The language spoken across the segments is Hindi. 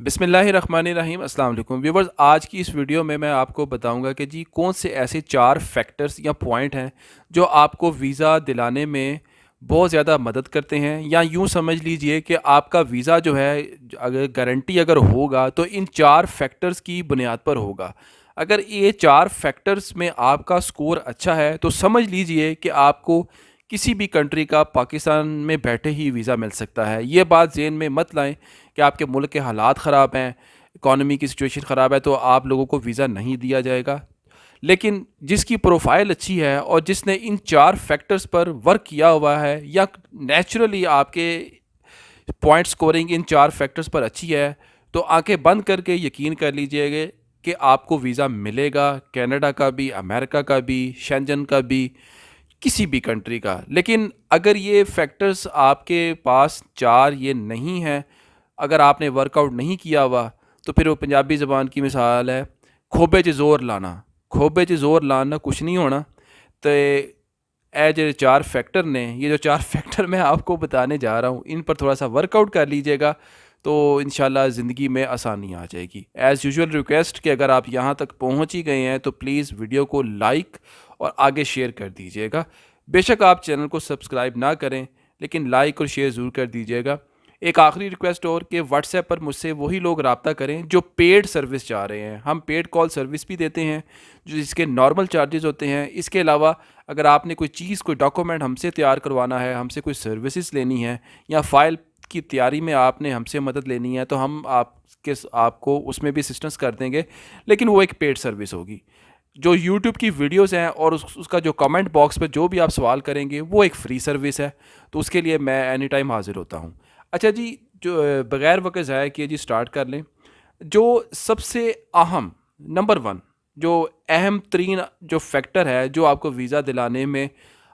बिस्मिल्लाहिर्रहमानिर्रहीम अस्सलाम वालेकुम व्यूवर्स। आज की इस वीडियो में मैं आपको बताऊंगा कि जी कौन से ऐसे चार फैक्टर्स या पॉइंट हैं जो आपको वीज़ा दिलाने में बहुत ज़्यादा मदद करते हैं, या यूं समझ लीजिए कि आपका वीज़ा जो है, अगर गारंटी अगर होगा तो इन चार फैक्टर्स की बुनियाद पर होगा। अगर ये चार फैक्टर्स में आपका स्कोर अच्छा है तो समझ लीजिए कि आपको किसी भी कंट्री का पाकिस्तान में बैठे ही वीज़ा मिल सकता है। ये बात ज़हन में मत लाएं कि आपके मुल्क के हालात ख़राब हैं, इकॉनमी की सिचुएशन ख़राब है तो आप लोगों को वीज़ा नहीं दिया जाएगा। लेकिन जिसकी प्रोफाइल अच्छी है और जिसने इन चार फैक्टर्स पर वर्क किया हुआ है, या नेचुरली आपके पॉइंट स्कोरिंग इन चार फैक्टर्स पर अच्छी है, तो आंखें बंद करके यकीन कर लीजिएगा कि आपको वीज़ा मिलेगा, कनाडा का भी, अमेरिका का भी, शेंजन का भी, किसी भी कंट्री का। लेकिन अगर ये फैक्टर्स आपके पास चार ये नहीं है, अगर आपने वर्कआउट नहीं किया हुआ, तो फिर वो पंजाबी ज़बान की मिसाल है, खोबे च जोर लाना। खोबे च जोर लाना कुछ नहीं होना। तो ए जो चार फैक्टर ने, ये जो चार फैक्टर मैं आपको बताने जा रहा हूँ, इन पर थोड़ा सा वर्कआउट कर लीजिएगा तो इंशाल्लाह ज़िंदगी में आसानी आ जाएगी। एज़ यूजुअल रिक्वेस्ट कि अगर आप यहाँ तक पहुँच ही गए हैं तो प्लीज़ वीडियो को लाइक और आगे शेयर कर दीजिएगा। बेशक आप चैनल को सब्सक्राइब ना करें, लेकिन लाइक और शेयर ज़रूर कर दीजिएगा। एक आखिरी रिक्वेस्ट और कि व्हाट्सएप पर मुझसे वही लोग रब्ता करें जो पेड सर्विस चाह रहे हैं। हम पेड कॉल सर्विस भी देते हैं जो जिसके नॉर्मल चार्जेस होते हैं। इसके अलावा अगर आपने कोई चीज़, कोई डॉक्यूमेंट हमसे तैयार करवाना है, हमसे कोई सर्विसेज लेनी है, या फ़ाइल की तैयारी में आपने हमसे मदद लेनी है, तो हम आपको उसमें भी असिस्टेंस कर देंगे, लेकिन वो एक पेड सर्विस होगी। जो यूट्यूब की वीडियोस हैं और उसका जो कमेंट बॉक्स पे जो भी आप सवाल करेंगे वो एक फ़्री सर्विस है, तो उसके लिए मैं एनी टाइम हाज़िर होता हूँ। अच्छा जी, जो बग़ैर वक़्त ज़ाया किए जी स्टार्ट कर लें। जो सबसे अहम, नंबर वन, जो अहम तरीन जो फैक्टर है जो आपको वीज़ा दिलाने में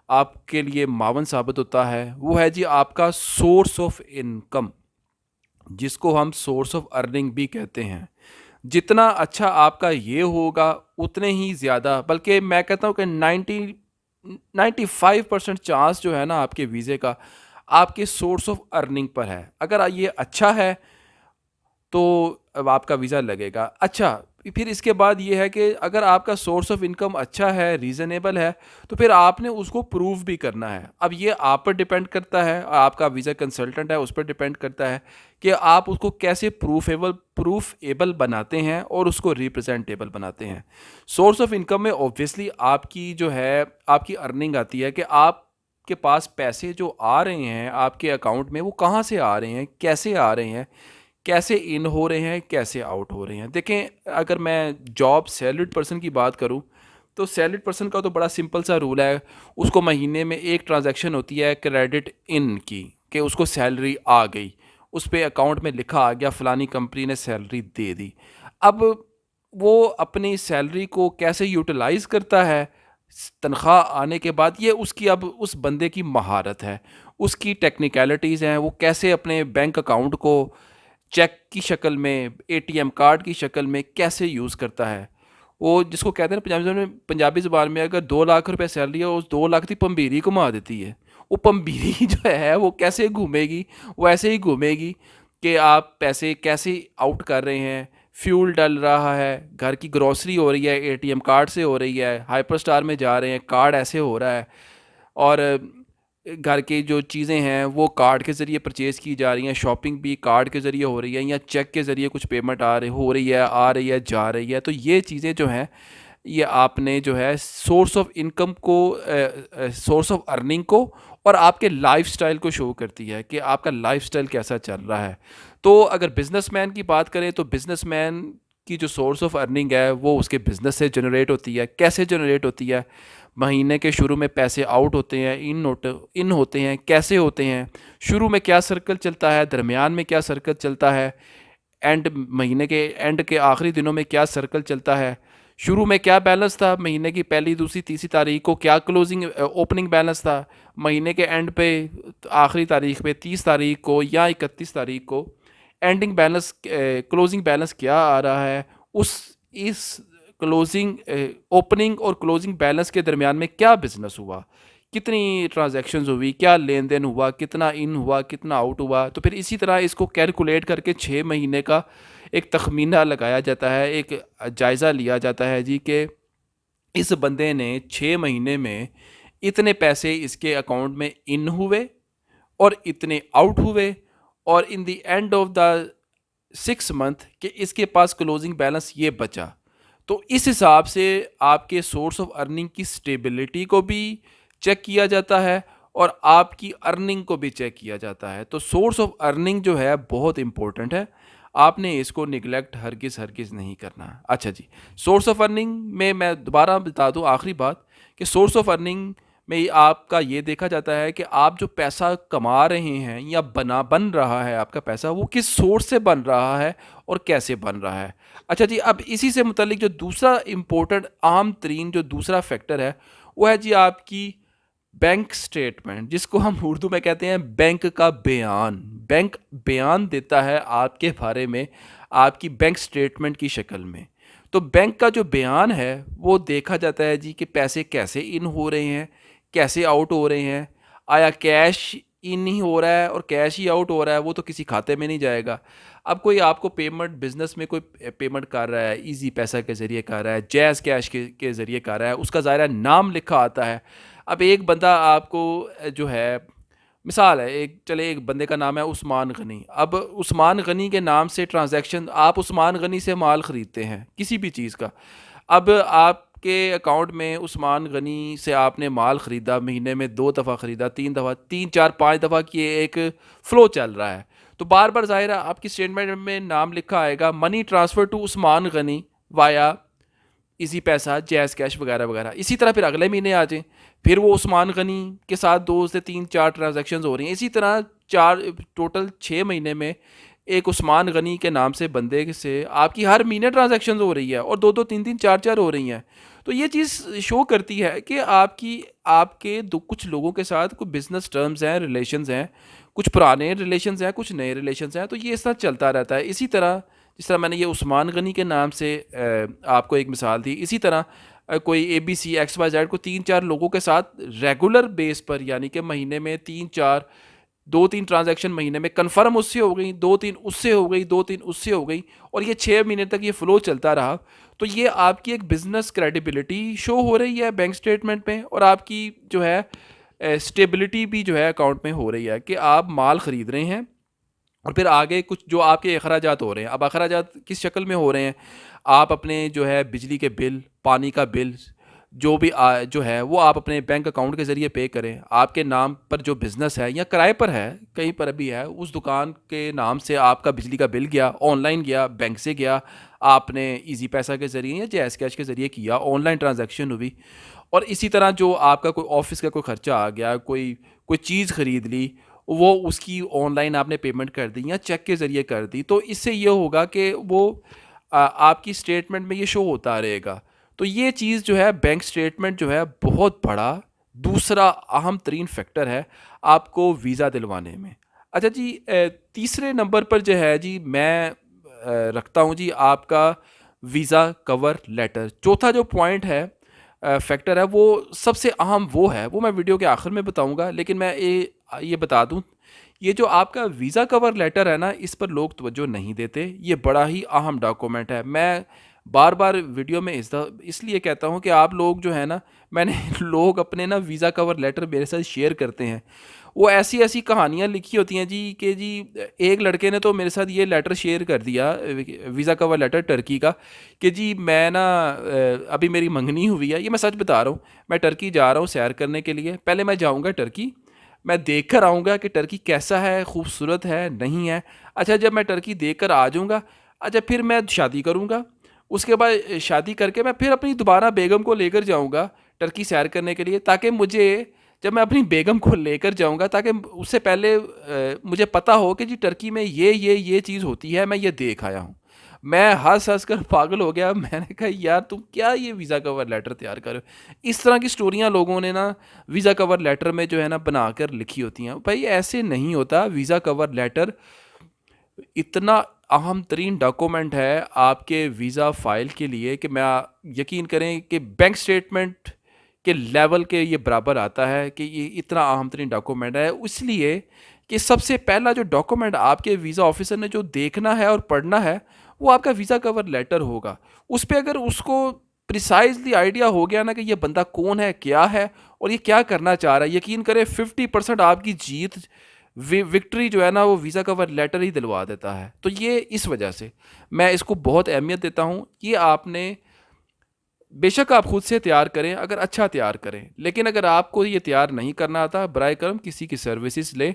आपके लिए मावन साबित होता है, वो है जी आपका सोर्स ऑफ इनकम, जिसको हम सोर्स ऑफ अर्निंग भी कहते हैं। जितना अच्छा आपका ये होगा, उतने ही ज़्यादा, बल्कि मैं कहता हूँ कि 95% चांस जो है ना आपके वीज़े का, आपके सोर्स ऑफ अर्निंग पर है। अगर ये अच्छा है तो अब आपका वीज़ा लगेगा। अच्छा, फिर इसके बाद ये है कि अगर आपका सोर्स ऑफ इनकम अच्छा है, रीज़नेबल है, तो फिर आपने उसको प्रूव भी करना है। अब ये आप पर डिपेंड करता है, आपका वीज़ा कंसल्टेंट है उस पर डिपेंड करता है कि आप उसको कैसे प्रूफ एबल बनाते हैं और उसको रिप्रेजेंटेबल बनाते हैं। सोर्स ऑफ इनकम में ऑब्वियसली आपकी जो है, आपकी अर्निंग आती है कि आपके पास पैसे जो आ रहे हैं आपके अकाउंट में, वो कहाँ से आ रहे हैं, कैसे आ रहे हैं, कैसे इन हो रहे हैं, कैसे आउट हो रहे हैं। देखें, अगर मैं जॉब सैलरीड पर्सन की बात करूं, तो सैलरीड पर्सन का तो बड़ा सिंपल सा रूल है। उसको महीने में एक ट्रांजैक्शन होती है क्रेडिट इन की, कि उसको सैलरी आ गई, उस पर अकाउंट में लिखा आ गया फ़लानी कंपनी ने सैलरी दे दी। अब वो अपनी सैलरी को कैसे यूटिलाइज़ करता है तनख्वाह आने के बाद, ये उसकी, अब उस बंदे की महारत है, उसकी टेक्निकलिटीज़ हैं। वो कैसे अपने बैंक अकाउंट को चेक की शक्ल में, एटीएम कार्ड की शक्ल में कैसे यूज़ करता है। वो जिसको कहते हैं पंजाबी ज़बान में अगर 2 लाख रुपए सैलरी है, उस 2 लाख की पंबीरी घुमा देती है। वो पंबीरी जो है वो कैसे घूमेगी, वो ऐसे ही घूमेगी कि आप पैसे कैसे आउट कर रहे हैं। फ्यूल डल रहा है, घर की ग्रॉसरी हो रही है, एटीएम कार्ड से हो रही है, हाइपर स्टार में जा रहे हैं, कार्ड ऐसे हो रहा है, और घर की जो चीज़ें हैं वो कार्ड के ज़रिए परचेज़ की जा रही हैं, शॉपिंग भी कार्ड के ज़रिए हो रही है, या चेक के ज़रिए कुछ पेमेंट हो रही है, आ रही है, जा रही है। तो ये चीज़ें जो हैं, ये आपने जो है सोर्स ऑफ इनकम को, सोर्स ऑफ अर्निंग को, और आपके लाइफस्टाइल को शो करती है कि आपका लाइफस्टाइल कैसा चल रहा है। तो अगर बिजनेसमैन की बात करें तो बिजनेसमैन की जो सोर्स ऑफ अर्निंग है वो उसके बिज़नेस से जनरेट होती है। कैसे जनरेट होती है? महीने के शुरू में पैसे आउट होते हैं, इन होते हैं, कैसे होते हैं, शुरू में क्या सर्कल चलता है, दरमियान में क्या सर्कल चलता है, महीने के एंड के आखिरी दिनों में क्या सर्कल चलता है। शुरू में क्या बैलेंस था, महीने की पहली, दूसरी, तीसरी तारीख को क्या क्लोजिंग ओपनिंग बैलेंस था, महीने के एंड पे, आखिरी तारीख पे, 30 तारीख को या 31 तारीख को एंडिंग बैलेंस, क्लोजिंग बैलेंस क्या आ रहा है। उस इस क्लोजिंग, ओपनिंग और क्लोजिंग बैलेंस के दरमियान में क्या बिजनेस हुआ, कितनी ट्रांजैक्शंस हुई, क्या लेन देन हुआ, कितना इन हुआ, कितना आउट हुआ। तो फिर इसी तरह इसको कैलकुलेट करके 6 महीने का एक तखमीना लगाया जाता है, एक जायज़ा लिया जाता है जी कि इस बंदे ने 6 महीने में इतने पैसे इसके अकाउंट में इन हुए और इतने आउट हुए, और in the end of the 6 month कि इसके पास क्लोजिंग बैलेंस ये बचा। तो इस हिसाब से आपके सोर्स ऑफ अर्निंग की स्टेबिलिटी को भी चेक किया जाता है और आपकी अर्निंग को भी चेक किया जाता है। तो सोर्स ऑफ अर्निंग जो है बहुत इंपॉर्टेंट है, आपने इसको निगलेक्ट हरगिज़ हरगिज़ नहीं करना। अच्छा जी, सोर्स ऑफ अर्निंग में मैं दोबारा बता दूं आखिरी बात कि सोर्स ऑफ अर्निंग में आपका ये देखा जाता है कि आप जो पैसा कमा रहे हैं या बन रहा है आपका पैसा, वो किस सोर्स से बन रहा है और कैसे बन रहा है। अच्छा जी, अब इसी से मुतल्लिक जो दूसरा इम्पोर्टेंट आम तरीन जो दूसरा फैक्टर है वो है जी आपकी बैंक स्टेटमेंट, जिसको हम उर्दू में कहते हैं बैंक का बयान। बैंक बयान देता है आपके बारे में आपकी बैंक स्टेटमेंट की शक्ल में। तो बैंक का जो बयान है वो देखा जाता है जी कि पैसे कैसे इन हो रहे हैं, कैसे आउट हो रहे हैं। आया कैश इन ही हो रहा है और कैश ही आउट हो रहा है, वो तो किसी खाते में नहीं जाएगा। अब कोई आपको पेमेंट बिजनेस में कोई पेमेंट कर रहा है, इजी पैसा के ज़रिए कर रहा है, जैज़ कैश के ज़रिए कर रहा है, उसका ज़ाहिर है नाम लिखा आता है। अब एक बंदा आपको जो है, मिसाल है, एक बंदे का नाम है उस्मान गनी। अब उस्मान गनी के नाम से ट्रांजैक्शन, आप उस्मान गनी से माल ख़रीदते हैं किसी भी चीज़ का। अब आपके अकाउंट में उस्मान गनी से आपने माल ख़रीदा, महीने में 2 दफ़ा ख़रीदा, 3 दफ़ा, 3 4 5 दफ़ा की एक फ़्लो चल रहा है। तो बार बार ज़ाहिर है आपकी स्टेटमेंट में नाम लिखा आएगा money transfer to Usman Ghani via Easypaisa, JazzCash वगैरह वगैरह। इसी तरह फिर अगले महीने आ जाएँ, फिर वो उस्मान गनी के साथ 2 से 3 4 ट्रांजैक्शंस हो रही हैं। इसी तरह चार टोटल 6 महीने में एक उस्मान गनी के नाम से बंदे से आपकी हर महीने ट्रांजैक्शंस हो रही है और 2 2 3 3 4 4 हो रही हैं। तो ये चीज़ शो करती है कि आपके दो कुछ लोगों के साथ कुछ बिजनेस टर्म्स हैं, रिलेशंस हैं, कुछ पुराने रिलेशंस हैं, कुछ नए रिलेशंस हैं। तो ये इस तरह चलता रहता है। इसी तरह जिस तरह मैंने ये उस्मान गनी के नाम से आपको एक मिसाल दी, इसी तरह कोई ABC XYZ को 3 4 लोगों के साथ रेगुलर बेस पर, यानी कि महीने में 3 4 2 3 ट्रांजैक्शन महीने में कन्फर्म उससे हो गई, 2 3 उससे हो गई, 2 3 उससे हो गई, और ये 6 महीने तक ये फ़्लो चलता रहा। तो ये आपकी एक बिज़नेस क्रेडिबिलिटी शो हो रही है बैंक स्टेटमेंट में, और आपकी जो है स्टेबिलिटी भी जो है अकाउंट में हो रही है कि आप माल ख़रीद रहे हैं और फिर आगे कुछ जो आपके अखराजात हो रहे हैं। अब अखराजात किस शक्ल में हो रहे हैं, आप अपने जो है बिजली के बिल, पानी का बिल, जो भी जो है वो आप अपने बैंक अकाउंट के ज़रिए पे करें। आपके नाम पर जो बिज़नेस है या किराए पर है, कहीं पर भी है, उस दुकान के नाम से आपका बिजली का बिल गया, ऑनलाइन गया, बैंक से गया, आपने इजी पैसा के ज़रिए या जैज़ कैश के ज़रिए किया, ऑनलाइन ट्रांजैक्शन हुई। और इसी तरह जो आपका कोई ऑफिस का कोई ख़र्चा आ गया, कोई कोई चीज़ ख़रीद ली, वो उसकी ऑनलाइन आपने पेमेंट कर दी या चेक के ज़रिए कर दी। तो इससे ये होगा कि वो आपकी स्टेटमेंट में ये शो होता रहेगा। तो ये चीज़ जो है बैंक स्टेटमेंट जो है बहुत बड़ा दूसरा अहम तरीन फैक्टर है आपको वीज़ा दिलवाने में। अच्छा जी, तीसरे नंबर पर जो है जी मैं रखता हूँ जी आपका वीज़ा कवर लेटर। चौथा जो पॉइंट है, फैक्टर है, वो सबसे अहम वो है, वो मैं वीडियो के आखिर में बताऊंगा। लेकिन मैं ये बता दूं, ये जो आपका वीज़ा कवर लेटर है ना, इस पर लोग तवज्जो नहीं देते। ये बड़ा ही अहम डॉक्यूमेंट है। मैं बार बार वीडियो में इसलिए कहता हूँ कि आप लोग जो है ना, मैंने लोग अपने ना वीज़ा कवर लेटर मेरे साथ शेयर करते हैं, वो ऐसी ऐसी कहानियाँ लिखी होती हैं जी कि जी एक लड़के ने तो मेरे साथ ये लेटर शेयर कर दिया, वीज़ा कवर लेटर टर्की का, कि जी मैं ना अभी मेरी मंगनी हुई है, ये मैं सच बता रहा हूँ, मैं टर्की जा रहा हूँ सैर करने के लिए। पहले मैं जाऊँगा टर्की, मैं देख कर आऊँगा कि टर्की कैसा है, खूबसूरत है नहीं है। अच्छा, जब मैं टर्की देख कर आ जाऊँगा, अच्छा फिर मैं शादी करूँगा। उसके बाद शादी करके मैं फिर अपनी दोबारा बेगम को लेकर जाऊँगा टर्की सैर करने के लिए, ताकि मुझे, जब मैं अपनी बेगम को लेकर जाऊँगा, ताकि उससे पहले मुझे पता हो कि जी टर्की में ये चीज़ होती है, मैं ये देख आया हूँ। मैं हँस हँस कर पागल हो गया। मैंने कहा यार तुम क्या ये वीज़ा कवर लेटर तैयार कर रहे हो। इस तरह की स्टोरियाँ लोगों ने ना वीज़ा कवर लेटर में जो है ना बना कर लिखी होती हैं। भाई ऐसे नहीं होता। वीज़ा कवर लेटर इतना अहम तरीन डॉक्यूमेंट है आपके वीज़ा फ़ाइल के लिए कि मैं, यकीन करें कि बैंक स्टेटमेंट के लेवल के ये बराबर आता है कि ये इतना अहम तरीन डॉक्यूमेंट है। इसलिए कि सबसे पहला जो डॉक्यूमेंट आपके वीज़ा ऑफिसर ने जो देखना है और पढ़ना है, वो आपका वीज़ा कवर लेटर होगा। उस पे अगर उसको प्रिसाइज़ली आइडिया हो गया ना कि ये बंदा कौन है, क्या है और ये क्या करना चाह रहा है, यकीन करें 50% आपकी जीत विक्ट्री जो है ना वो वीज़ा कवर लेटर ही दिलवा देता है। तो ये इस वजह से मैं इसको बहुत अहमियत देता हूँ। ये आपने बेशक आप खुद से तैयार करें, अगर अच्छा तैयार करें, लेकिन अगर आपको ये तैयार नहीं करना आता, बराए करम किसी की सर्विसेज लें।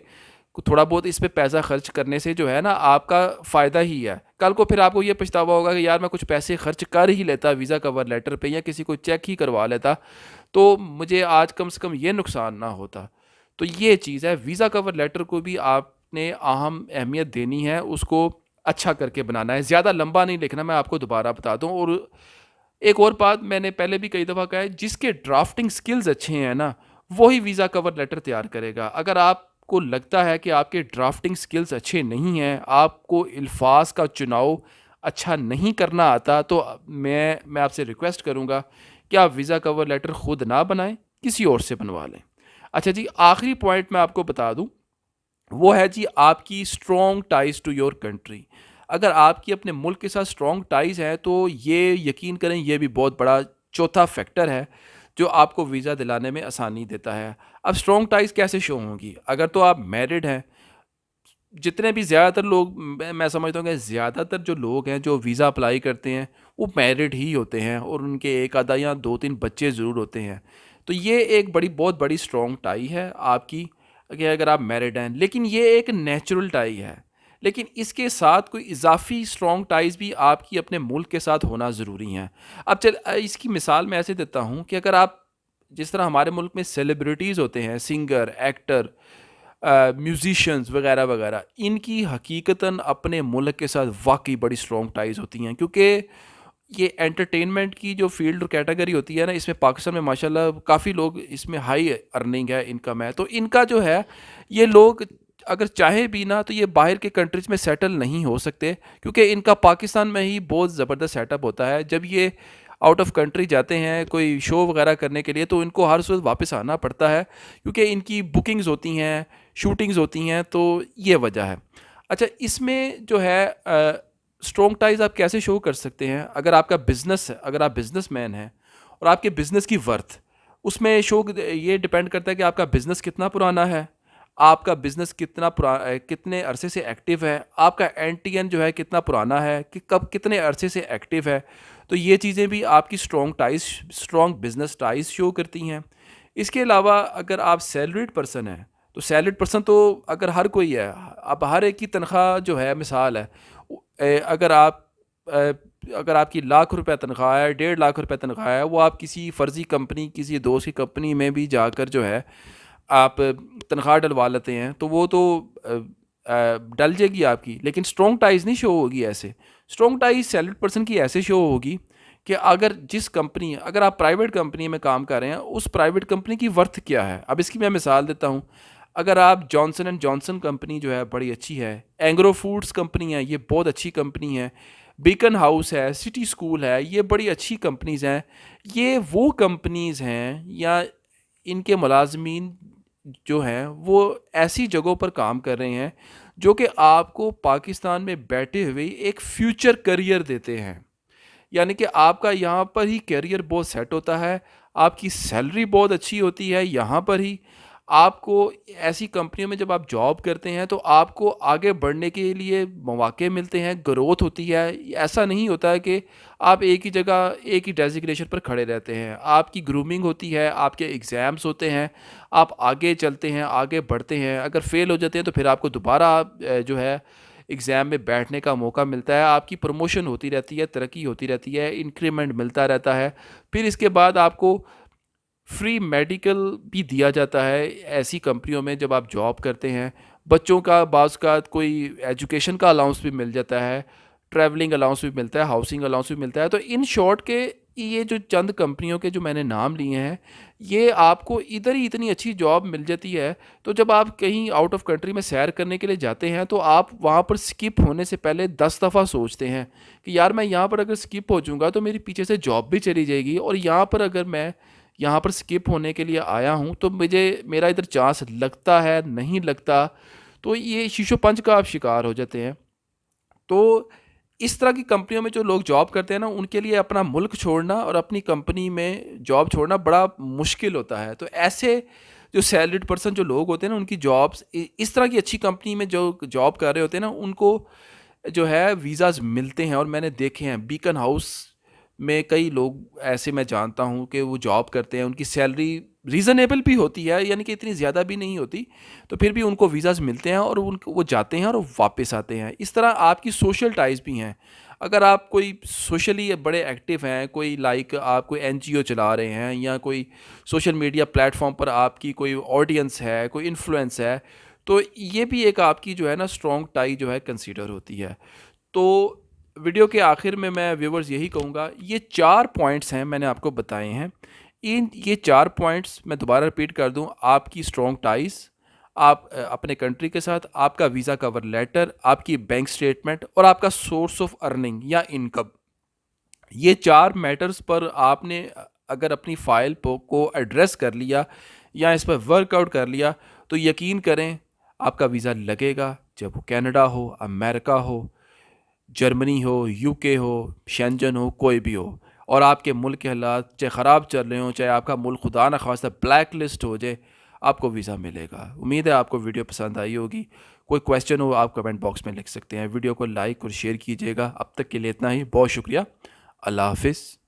थोड़ा बहुत इस पे पैसा खर्च करने से जो है ना आपका फ़ायदा ही है। कल को फिर आपको ये पछतावा होगा कि यार मैं कुछ पैसे खर्च कर ही लेता वीज़ा कवर लेटर पे, या किसी को चेक ही करवा लेता, तो मुझे आज कम से कम ये नुकसान ना होता। तो ये चीज़ है, वीज़ा कवर लेटर को भी आपने अहम अहमियत देनी है, उसको अच्छा करके बनाना है, ज़्यादा लंबा नहीं लिखना। मैं आपको दोबारा बता दूँ, और एक और बात मैंने पहले भी कई दफ़ा कहा है, जिसके ड्राफ्टिंग स्किल्स अच्छे हैं ना, वही वीज़ा कवर लेटर तैयार करेगा। अगर आपको लगता है कि आपके ड्राफ्टिंग स्किल्स अच्छे नहीं हैं, आपको अल्फाज का चुनाव अच्छा नहीं करना आता, तो मैं आपसे रिक्वेस्ट करूँगा कि आप वीज़ा कवर लेटर खुद ना बनाएं, किसी और से बनवा लें। अच्छा जी, आखिरी पॉइंट मैं आपको बता दूं, वो है जी आपकी strong ties to your country. अगर आपकी अपने मुल्क के साथ स्ट्रॉन्ग टाइज हैं, तो ये यकीन करें ये भी बहुत बड़ा चौथा फैक्टर है जो आपको वीज़ा दिलाने में आसानी देता है। अब स्ट्रॉन्ग टाइज कैसे शो होंगी? अगर तो आप मैरिड हैं, जितने भी ज़्यादातर लोग, मैं समझता हूँ कि ज़्यादातर जो लोग हैं जो वीज़ा अप्लाई करते हैं वो मैरिड ही होते हैं, और उनके एक आधा या दो तीन बच्चे ज़रूर होते हैं। तो ये एक बहुत बड़ी स्ट्रॉन्ग टाई है आपकी, कि अगर आप मैरिड हैं। लेकिन ये एक नेचुरल टाई है, लेकिन इसके साथ कोई इजाफी स्ट्रॉन्ग टाइज भी आपकी अपने मुल्क के साथ होना ज़रूरी हैं। अब इसकी मिसाल मैं ऐसे देता हूँ कि अगर आप, जिस तरह हमारे मुल्क में सेलिब्रिटीज़ होते हैं, सिंगर, एक्टर, म्यूजिशियंस वगैरह वगैरह, इनकी हकीकतन अपने मुल्क के साथ वाकई बड़ी स्ट्रॉन्ग टाइज होती हैं, क्योंकि ये एंटरटेनमेंट की जो फील्ड और कैटेगरी होती है ना, इसमें पाकिस्तान में माशाल्लाह काफ़ी लोग, इसमें हाई अर्निंग है, इनकम है। तो इनका जो है, ये लोग अगर चाहे भी ना तो ये बाहर के कंट्रीज़ में सेटल नहीं हो सकते, क्योंकि इनका पाकिस्तान में ही बहुत ज़बरदस्त सेटअप होता है। जब ये आउट ऑफ कंट्री जाते हैं कोई शो वगैरह करने के लिए, तो इनको हर सूरत वापस आना पड़ता है, क्योंकि इनकी बुकिंग्स होती हैं, शूटिंग्स होती हैं, तो ये वजह है। अच्छा, इसमें जो है स्ट्रॉन्ग टाइज आप कैसे शो कर सकते हैं? अगर आपका बिज़नेस है, अगर आप बिज़नेसमैन हैं और आपके बिज़नेस की वर्थ, उसमें शो ये डिपेंड करता है कि आपका बिज़नेस कितना पुराना है, आपका बिज़नेस कितने अरसे से एक्टिव है, आपका एनटीएन जो है कितना पुराना है, कि कब कितने अरसे से एक्टिव है। तो ये चीज़ें भी आपकी स्ट्रॉन्ग बिज़नेस टाइज शो करती हैं। इसके अलावा अगर आप सैलरीड पर्सन हैं, तो सैलरीड पर्सन तो अगर हर कोई है, अब हर एक की तनख्वाह जो है, मिसाल है, अगर आप अगर आपकी लाख रुपए तनख्वाह है, 1.5 लाख रुपए तनख्वाह है, वो आप किसी फ़र्ज़ी कंपनी, किसी दोस्त की कंपनी में भी जाकर जो है आप तनख्वाह डलवा लेते हैं, तो वो तो डल जाएगी आपकी, लेकिन स्ट्रॉन्ग टाइज नहीं शो होगी ऐसे। स्ट्रॉन्ग टाइज सैलरीड पर्सन की ऐसे शो होगी कि अगर आप प्राइवेट कंपनी में काम कर रहे हैं, उस प्राइवेट कंपनी की वर्थ क्या है। अब इसकी मैं मिसाल देता हूँ। अगर आप जॉनसन एंड जॉनसन कंपनी जो है बड़ी अच्छी है, एंग्रो फूड्स कंपनी है, ये बहुत अच्छी कंपनी है, बीकन हाउस है, सिटी स्कूल है, ये बड़ी अच्छी कंपनीज़ हैं। ये वो कंपनीज़ हैं, या इनके मुलाजमीन जो हैं वो ऐसी जगहों पर काम कर रहे हैं जो कि आपको पाकिस्तान में बैठे हुए एक फ्यूचर करियर देते हैं। यानी कि आपका यहाँ पर ही करियर बहुत सेट होता है, आपकी सैलरी बहुत अच्छी होती है यहाँ पर ही। आपको ऐसी कंपनियों में जब आप जॉब करते हैं, तो आपको आगे बढ़ने के लिए मौके मिलते हैं, ग्रोथ होती है। ऐसा नहीं होता है कि आप एक ही जगह, एक ही डेजिग्नेशन पर खड़े रहते हैं। आपकी ग्रूमिंग होती है, आपके एग्ज़ाम्स होते हैं, आप आगे चलते हैं, आगे बढ़ते हैं। अगर फेल हो जाते हैं तो फिर आपको दोबारा जो है एग्ज़ाम में बैठने का मौका मिलता है, आपकी प्रमोशन होती रहती है, तरक्की होती रहती है, इंक्रीमेंट मिलता रहता है। फिर इसके बाद आपको फ्री मेडिकल भी दिया जाता है ऐसी कंपनियों में जब आप जॉब करते हैं। बच्चों का बाज़ का कोई एजुकेशन का अलाउंस भी मिल जाता है, ट्रैवलिंग अलाउंस भी मिलता है, हाउसिंग अलाउंस भी मिलता है। तो इन शॉर्ट के ये जो चंद कंपनियों के जो मैंने नाम लिए हैं, ये आपको इधर ही इतनी अच्छी जॉब मिल जाती है। तो जब आप कहीं आउट ऑफ कंट्री में सैर करने के लिए जाते हैं, तो आप वहाँ पर स्किप होने से पहले 10 दफ़ा सोचते हैं कि यार मैं यहाँ पर अगर स्किप हो जाऊँगा तो मेरी पीछे से जॉब भी चली जाएगी, और यहाँ पर अगर मैं यहाँ पर स्किप होने के लिए आया हूँ तो मुझे मेरा इधर चांस लगता है, नहीं लगता। तो ये शीशो पंच का आप शिकार हो जाते हैं। तो इस तरह की कंपनियों में जो लोग जॉब करते हैं ना, उनके लिए अपना मुल्क छोड़ना और अपनी कंपनी में जॉब छोड़ना बड़ा मुश्किल होता है। तो ऐसे जो सैलरीड पर्सन जो लोग होते हैं ना, उनकी जॉब्स इस तरह की अच्छी कंपनी में जो जॉब कर रहे होते हैं ना, उनको जो है वीज़ाज़ मिलते हैं। और मैंने देखे हैं बीकन हाउस में कई लोग ऐसे मैं जानता हूँ कि वो जॉब करते हैं, उनकी सैलरी रीज़नेबल भी होती है, यानी कि इतनी ज़्यादा भी नहीं होती, तो फिर भी उनको वीज़ाज़ मिलते हैं और उनको वो जाते हैं और वापस आते हैं। इस तरह आपकी सोशल टाइज़ भी हैं। अगर आप कोई सोशली बड़े एक्टिव हैं, कोई लाइक आप कोई एनजीओ चला रहे हैं, या कोई सोशल मीडिया प्लेटफॉर्म पर आपकी कोई ऑडियंस है, कोई इन्फ्लुएंस है, तो ये भी एक आपकी जो है ना स्ट्रॉन्ग टाई जो है कंसीडर होती है। तो वीडियो के आखिर में मैं व्यूवर्स यही कहूँगा, ये 4 पॉइंट्स हैं मैंने आपको बताए हैं। इन ये 4 पॉइंट्स मैं दोबारा रिपीट कर दूँ, आपकी स्ट्रॉन्ग टाइज़, आप अपने कंट्री के साथ, आपका वीज़ा कवर लेटर, आपकी बैंक स्टेटमेंट और आपका सोर्स ऑफ अर्निंग या इनकम। ये 4 मैटर्स पर आपने अगर अपनी फ़ाइल को एड्रेस कर लिया या इस पर वर्कआउट कर लिया, तो यकीन करें आपका वीज़ा लगेगा, जब वो कनाडा हो, अमेरिका हो, जर्मनी हो, यूके हो, शेंजन हो, कोई भी हो। और आपके मुल्क के हालात चाहे ख़राब चल रहे हों, चाहे आपका मुल्क खुदा न खास्ता ब्लैक लिस्ट हो जाए, आपको वीज़ा मिलेगा। उम्मीद है आपको वीडियो पसंद आई होगी। कोई क्वेश्चन हो आप कमेंट बॉक्स में लिख सकते हैं। वीडियो को लाइक और शेयर कीजिएगा। अब तक के लिए इतना ही, बहुत शुक्रिया। अल्लाह हाफ़िज़।